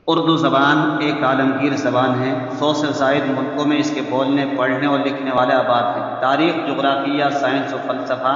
اردو زبان ایک عالمگیر زبان ہے۔ 100 سے زائد ملکوں میں اس کے بولنے، پڑھنے اور لکھنے والے آباد ہیں۔ تاریخ، جغرافیہ، سائنس و فلسفہ،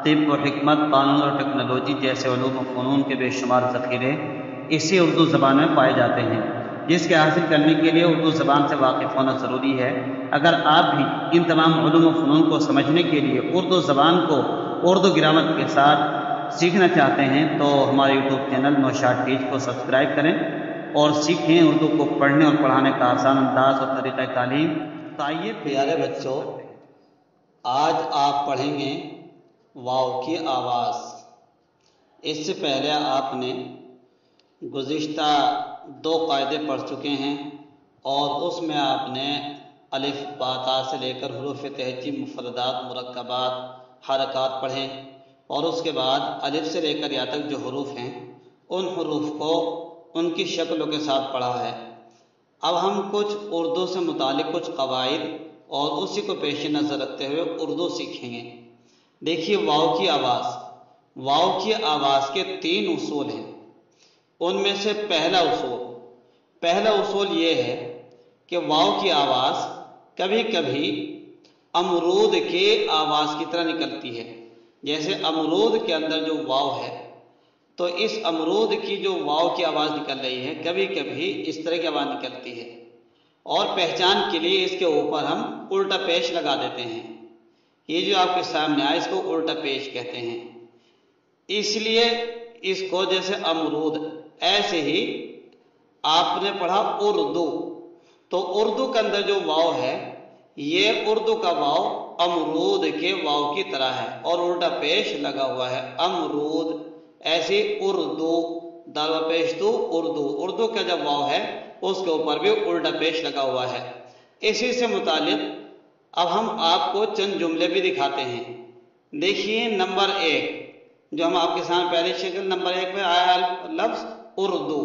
طب و حکمت، قانون اور ٹیکنالوجی جیسے علوم و فنون کے بے شمار ذخیرے اسی اردو زبان میں پائے جاتے ہیں، جس کے حاصل کرنے کے لیے اردو زبان سے واقف ہونا ضروری ہے۔ اگر آپ بھی ان تمام علوم و فنون کو سمجھنے کے لیے اردو زبان کو اردو گرامر کے ساتھ سیکھنا چاہتے ہیں تو ہمارے یوٹیوب چینل نوشاد ٹیچ کو سبسکرائب کریں اور سیکھیں اردو کو پڑھنے اور پڑھانے کا آسان انداز اور طریقہ تعلیم۔ تو آئیے پیارے بچوں، آج آپ پڑھیں گے واو کی آواز۔ اس سے پہلے آپ نے گزشتہ 2 قاعدے پڑھ چکے ہیں اور اس میں آپ نے الف با تا سے لے کر حروف تہجی، مفردات، مرکبات، حرکات پڑھیں، اور اس کے بعد الف سے لے کر یا تک جو حروف ہیں ان حروف کو ان کی شکلوں کے ساتھ پڑھا ہے۔ اب ہم کچھ اردو سے متعلق کچھ قواعد اور اسی کو پیش نظر رکھتے ہوئے اردو سیکھیں گے۔ دیکھیے واو کی آواز، واو کی آواز کے 3 اصول ہیں۔ ان میں سے پہلا اصول یہ ہے کہ واو کی آواز کبھی کبھی امرود کے آواز کی طرح نکلتی ہے۔ جیسے امرود کے اندر جو واو ہے تو اس امرود کی جو واو کی آواز نکل رہی ہے کبھی کبھی اس طرح کی آواز نکلتی ہے، اور پہچان کے لیے اس کے اوپر ہم الٹا پیش لگا دیتے ہیں۔ یہ جو آپ کے سامنے آئے اس کو الٹا پیش کہتے ہیں۔ اس لیے اس کو جیسے امرود، ایسے ہی آپ نے پڑھا اردو، تو اردو کے اندر جو واو ہے یہ اردو کا واو امرود کے واو کی طرح ہے اور الٹا پیش لگا ہوا ہے، امرود۔ ایسی اردو، دال پیش تو اردو کا جب واو ہے اس کے اوپر بھی الٹا پیش لگا ہوا ہے۔ اسی سے متعلق اب ہم آپ کو چند جملے بھی دکھاتے ہیں۔ دیکھیے نمبر 1 جو ہم آپ کے سامنے پہلی شکل نمبر 1 میں آیا لفظ اردو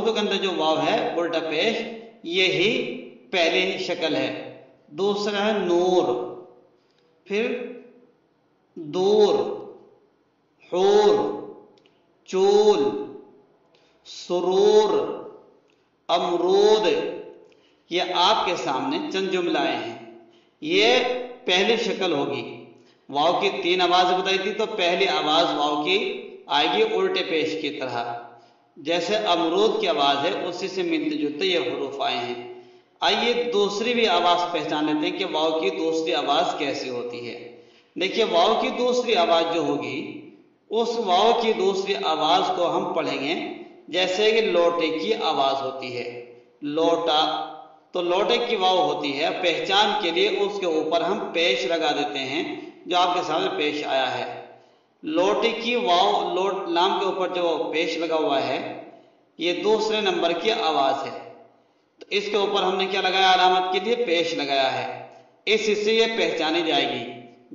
کے اندر جو واو ہے الٹا پیش، یہی پہلی شکل ہے۔ دوسرا ہے نور، پھر دور، حور، چول، سرور، امرود۔ یہ آپ کے سامنے چند جملے ہیں۔ یہ پہلی شکل ہوگی۔ واو کی 3 آواز بتائی تھی تو پہلی آواز واو کی آئے گی الٹے پیش کی طرح، جیسے امرود کی آواز ہے اسی سے ملتے جلتے یہ حروف آئے ہیں۔ آئیے دوسری بھی آواز پہچان لیتے ہیں کہ واو کی دوسری آواز کیسی ہوتی ہے۔ دیکھیے واو کی دوسری آواز جو ہوگی اس واو کی دوسری آواز کو ہم پڑھیں گے جیسے کہ لوٹے کی آواز ہوتی ہے، لوٹا، تو لوٹے کی واو ہوتی ہے، پہچان کے لیے اس کے اوپر ہم پیش لگا دیتے ہیں جو آپ کے سامنے پیش آیا ہے۔ لوٹے کی واو، لام کے اوپر جو پیش لگا ہوا ہے یہ دوسرے نمبر کی آواز ہے، تو اس کے اوپر ہم نے کیا لگایا؟ علامت کے لیے پیش لگایا ہے، اس سے یہ پہچانی جائے گی۔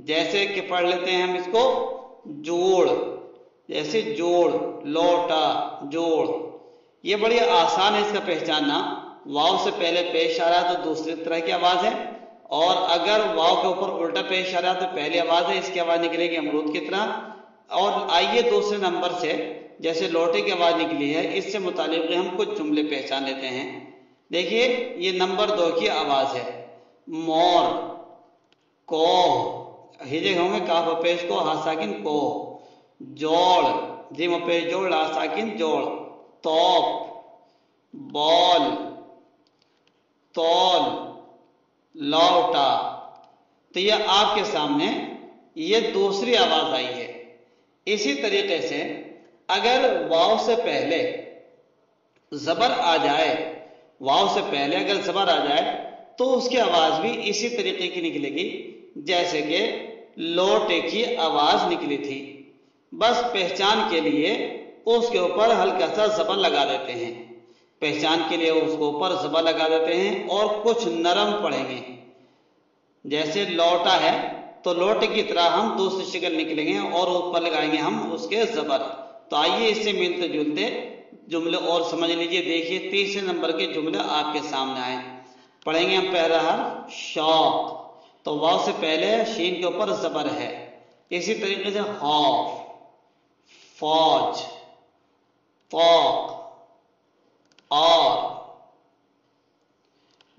جیسے کہ پڑھ لیتے ہیں ہم اس کو جوڑ، جیسے جوڑ، لوٹا، جوڑ۔ یہ بڑی آسان ہے اس کا پہچاننا۔ واو سے پہلے پیش آ رہا ہے تو دوسری طرح کی آواز ہے، اور اگر واو کے اوپر الٹا پیش آ رہا ہے تو پہلی آواز ہے، اس کی آواز نکلے گی امرود کی طرح۔ اور آئیے دوسرے نمبر سے جیسے لوٹے کی آواز نکلی ہے اس سے متعلق ہم کچھ جملے پہچان لیتے ہیں۔ دیکھیے یہ نمبر 2 کی آواز ہے، مور، کوہ، ہجے ہوں گے کاف و پیش کو، ہا ساکن کو، جوڑ، جیم و پیش جوڑ، لا ساکن جوڑ، توپ، بال، تول، لوٹا۔ تو یہ آپ کے سامنے یہ دوسری آواز آئی ہے۔ اسی طریقے سے اگر واو سے پہلے زبر آ جائے، واو سے پہلے اگر زبر آ جائے تو اس کی آواز بھی اسی طریقے کی نکلے گی جیسے کہ لوٹے کی آواز نکلی تھی، بس پہچان کے لیے اس کے اوپر ہلکا سا زبر لگا دیتے ہیں، پہچان کے لیے اس کے اوپر زبر لگا دیتے ہیں اور کچھ نرم پڑھیں گے۔ جیسے لوٹا ہے تو لوٹے کی طرح ہم دوسری شکل نکلیں گے اور اوپر لگائیں گے ہم اس کے زبر۔ تو آئیے اس سے ملتے جلتے جملے اور سمجھ لیجئے۔ دیکھیے تیسرے نمبر کے جملے آپ کے سامنے آئے، پڑھیں گے ہم پہلا حرف شوق، تو واو سے پہلے شین کے اوپر زبر ہے۔ اسی طریقے سے خوف، فوج، طوق،